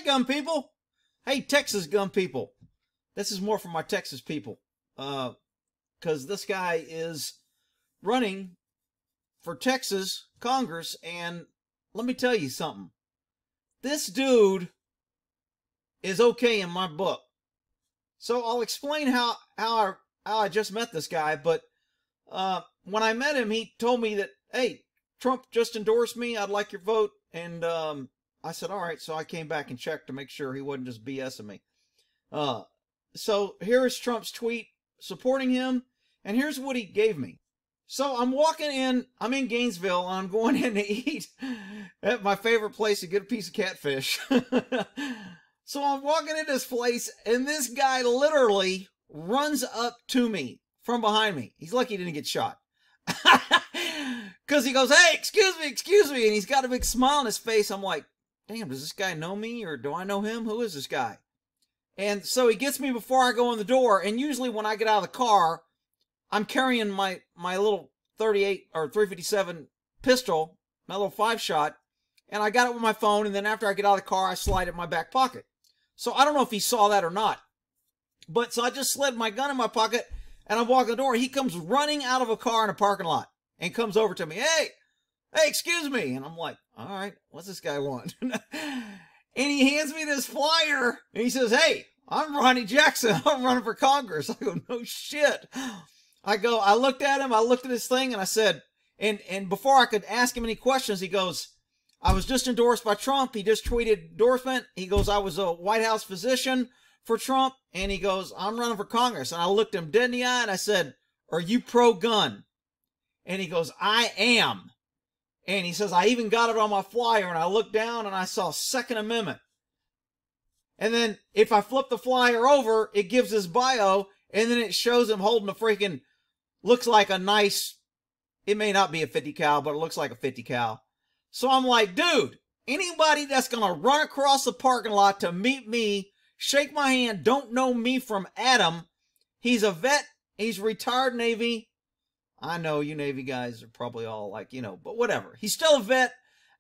Hi, gun people. Hey, Texas gun people. This is more for my Texas people. Because this guy is running for Texas Congress, and let me tell you something. This dude is okay in my book. So I'll explain how I just met this guy, but when I met him, he told me that, hey, Trump just endorsed me, I'd like your vote, and I said, all right, so I came back and checked to make sure he wasn't just BSing me. So here is Trump's tweet supporting him, and here's what he gave me. So I'm walking in, I'm in Gainesville, and I'm going in to eat at my favorite place to get a piece of catfish. So I'm walking in this place, and this guy literally runs up to me from behind me. He's lucky he didn't get shot. Because he goes, hey, excuse me, and he's got a big smile on his face. I'm like, damn, does this guy know me, or do I know him? Who is this guy? And so he gets me before I go in the door, and usually when I get out of the car, I'm carrying my little 38 or 357 pistol, my little 5-shot, and I got it with my phone, and then after I get out of the car, I slide it in my back pocket. So I don't know if he saw that or not. But so I just slid my gun in my pocket, and I'm walking the door. He comes running out of a car in a parking lot and comes over to me. Hey, excuse me. And I'm like, all right, what's this guy want? And he hands me this flyer, and he says, hey, I'm Ronny Jackson. I'm running for Congress. I go, no shit. I looked at him, I looked at his thing, and I said, and before I could ask him any questions, he goes, I was just endorsed by Trump. He just tweeted endorsement. He goes, I was a White House physician for Trump. And he goes, I'm running for Congress. And I looked him dead in the eye and I said, are you pro-gun? And he goes, I am. And he says, I even got it on my flyer. And I looked down and I saw Second Amendment. And then if I flip the flyer over, it gives his bio. And then it shows him holding a freaking, looks like a nice, it may not be a 50 cal, but it looks like a 50 cal. So I'm like, dude, anybody that's going to run across the parking lot to meet me, shake my hand, don't know me from Adam. He's a vet. He's retired Navy. I know you Navy guys are probably all like, you know, but whatever. He's still a vet.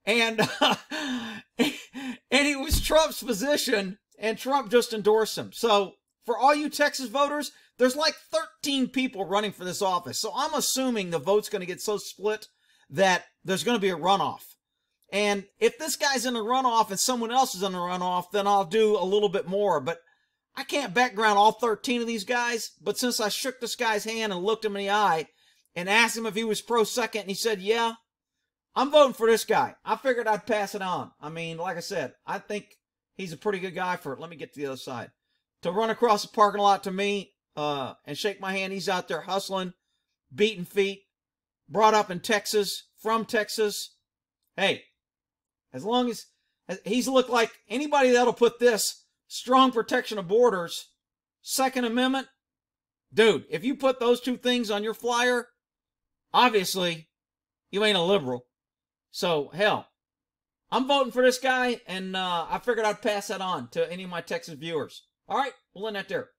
And, and he was Trump's physician, and Trump just endorsed him. So for all you Texas voters, there's like 13 people running for this office. So I'm assuming the vote's going to get so split that there's going to be a runoff. And if this guy's in a runoff and someone else is in a runoff, then I'll do a little bit more. But I can't background all 13 of these guys. But since I shook this guy's hand and looked him in the eye and asked him if he was pro-second, and he said, yeah, I'm voting for this guy. I figured I'd pass it on. I mean, like I said, I think he's a pretty good guy for it. Let me get to the other side. To run across the parking lot to me and shake my hand, he's out there hustling, beating feet, brought up in Texas, from Texas. Hey, as long as he's looked like anybody that'll put this strong protection of borders, Second Amendment, dude, if you put those two things on your flyer, obviously you ain't a liberal. So, hell, I'm voting for this guy, and I figured I'd pass that on to any of my Texas viewers. All right, we'll end that there.